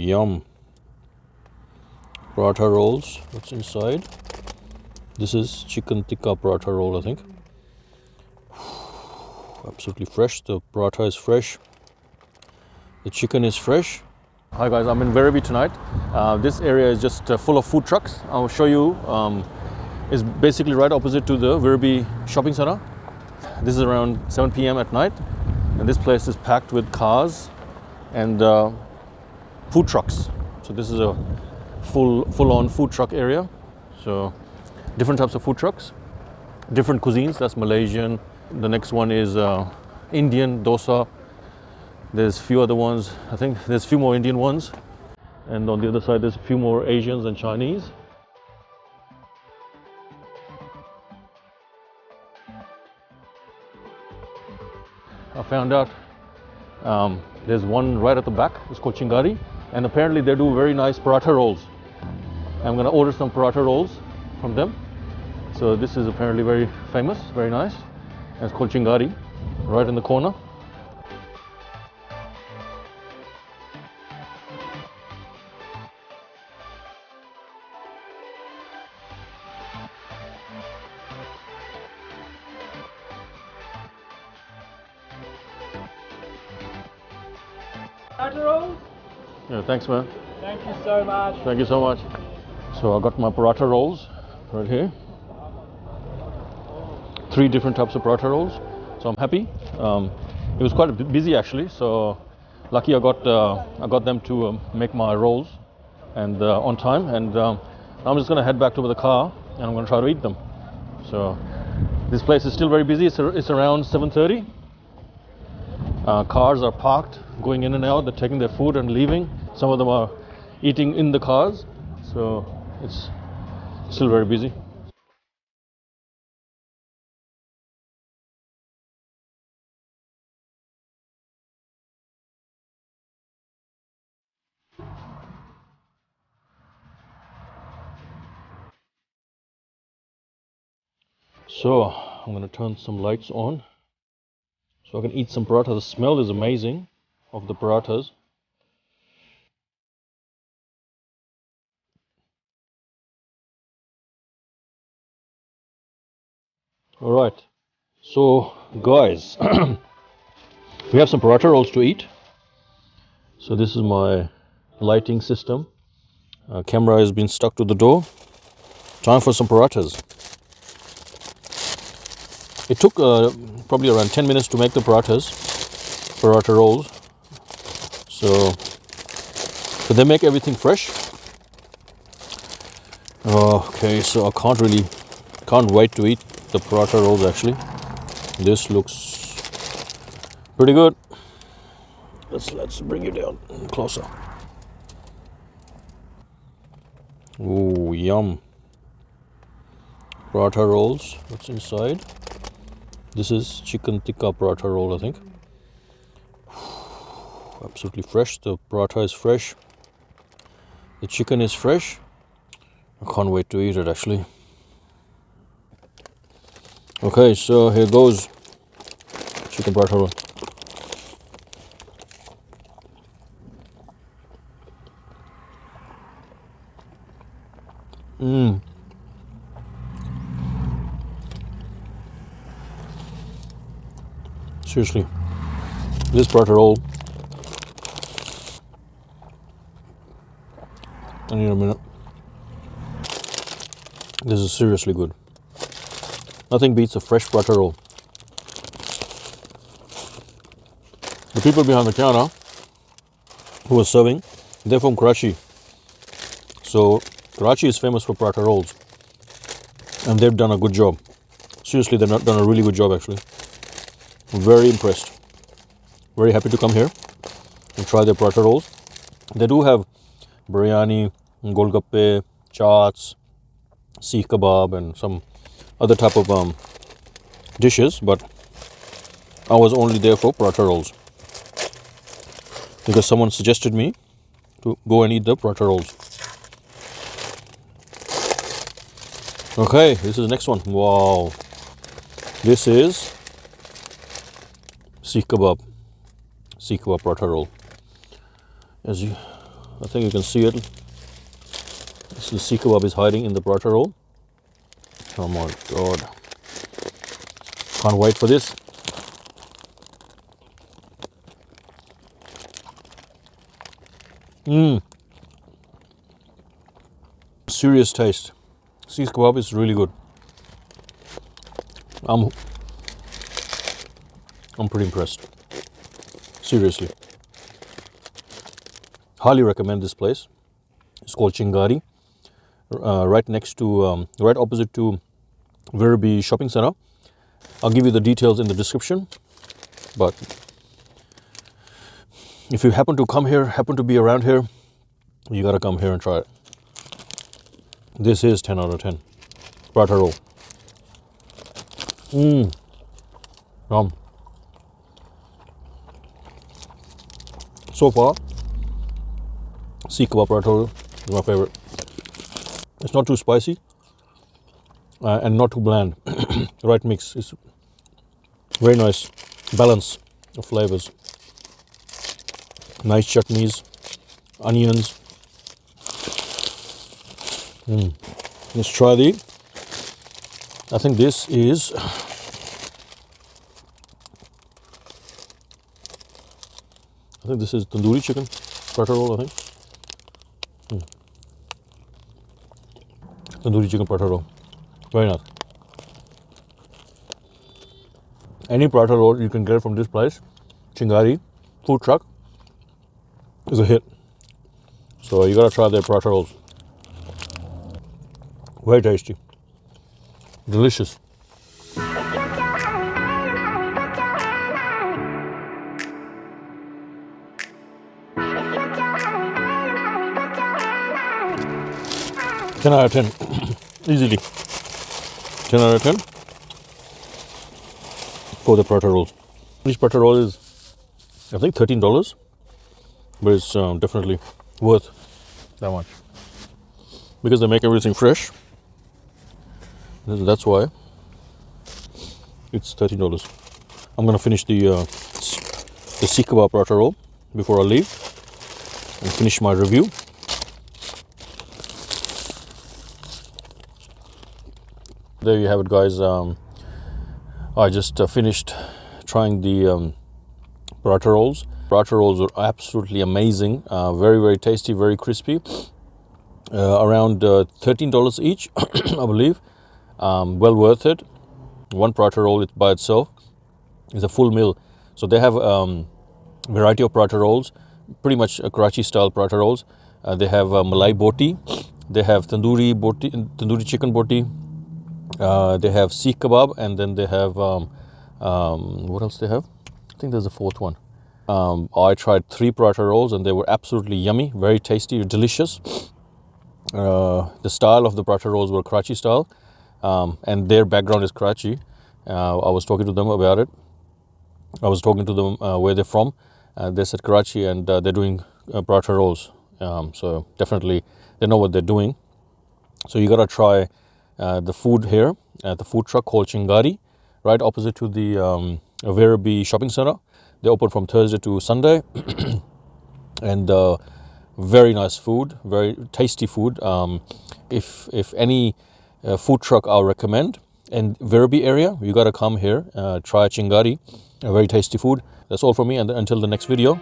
yum. Paratha rolls. What's inside? This is chicken tikka paratha roll, I think. Absolutely fresh. The paratha is fresh. The chicken is fresh. Hi guys, I'm in Werribee tonight. This area is just full of food trucks. I'll show you. It's basically right opposite to the Werribee shopping center. This is around 7 p.m. at night, and this place is packed with cars and food trucks. So this is a full-on food truck area. So different types of food trucks, different cuisines. That's Malaysian. The next one is Indian dosa. There's a few other ones. I think there's a few more Indian ones, and on the other side there's a few more Asians and Chinese. I found out there's one right at the back. It's called Chingari, and apparently they do very nice paratha rolls. I'm gonna order some paratha rolls from them. So this is apparently very famous, very nice, and it's called Chingari, right in the corner. Paratha rolls? Yeah, thanks man. Thank you so much. Thank you so much. So I got my paratha rolls right here. 3 different types of paratha rolls. So I'm happy. It was quite busy actually. So lucky I got them to make my rolls and on time. And now I'm just gonna head back to the car and I'm gonna try to eat them. So this place is still very busy. It's around 7:30. Cars are parked, going in and out. They're taking their food and leaving. Some of them are eating in the cars. So it's still very busy. So I'm going to turn some lights on so I can eat some paratha. The smell is amazing of the parathas. All right, so guys, we have some paratha rolls to eat. So this is my lighting system. Camera has been stuck to the door. Time for some parathas. It took probably around 10 minutes to make the paratha rolls. So they make everything fresh. Okay, so I can't wait to eat the paratha rolls actually. This looks pretty good. Let's bring you down closer. Ooh, yum. Paratha rolls. What's inside? This is chicken tikka paratha roll, I think. Absolutely fresh. The paratha is fresh. The chicken is fresh. I can't wait to eat it actually. Okay, so here goes chicken paratha roll. Seriously, this paratha roll, I need a minute. This is seriously good. Nothing beats a fresh paratha roll. The people behind the counter who are serving, they're from Karachi. So Karachi is famous for paratha rolls, and they've done a good job. Seriously, they've done a really good job actually. Very impressed. Very happy to come here and try their paratha rolls. They do have biryani, golgappe, chaats, seekh kebab, and some other type of dishes, but I was only there for paratha rolls because someone suggested me to go and eat the paratha rolls. Okay, this is the next one. Wow, this is seekh kebab paratha roll. I think you can see it. This is Sikh kebab is hiding in the paratha roll. Oh my god. Can't wait for this. Serious taste. Sikh kebab is really good. I'm pretty impressed. Seriously. Highly recommend this place. It's called Chingari. Right next to, right opposite to Werribee shopping center. I'll give you the details in the description. But if you happen to come here, happen to be around here, you gotta come here and try it. This is 10 out of 10. Paratha roll. So far, Sikh kebab paratha roll is my favorite. It's not too spicy and not too bland. Right mix. It's very nice balance of flavors. Nice chutneys, onions. Let's try the. I think this is. I think this is tandoori chicken paratha roll. I think. Tandoori chicken paratha roll. Very nice. Any paratha roll you can get from this place, Chingari food truck, is a hit. So you gotta try their paratha rolls. Very tasty. Delicious. Ten out of 10. Easily. 10 out of 10 for the paratha rolls. Each paratha roll is, I think, $13, but it's definitely worth that much because they make everything fresh. That's why it's $13. I'm gonna finish the Sikh kebab paratha roll before I leave and finish my review. There you have it, guys. I just finished trying the paratha rolls. Paratha rolls are absolutely amazing. Very, very tasty, very crispy. Around $13 each, I believe. Well worth it. One paratha roll by itself is a full meal. So they have variety of paratha rolls, pretty much Karachi style paratha rolls. They have malai boti, they have tandoori chicken boti, they have Sikh kebab, and then they have what else they have? I think there's a fourth one. I tried 3 paratha rolls and they were absolutely yummy, very tasty, delicious. The style of the paratha rolls were Karachi style. And their background is Karachi. I was talking to them about it. I was talking to them where they're from. They said Karachi, and they're doing paratha rolls. So definitely they know what they're doing. So you gotta try the food here at the food truck called Chingari, right opposite to the Werribee shopping center. They open from Thursday to Sunday, and very nice food, very tasty food. If any food truck I'll recommend in Werribee area, you gotta come here, try Chingari, a very tasty food. That's all from me, and until the next video.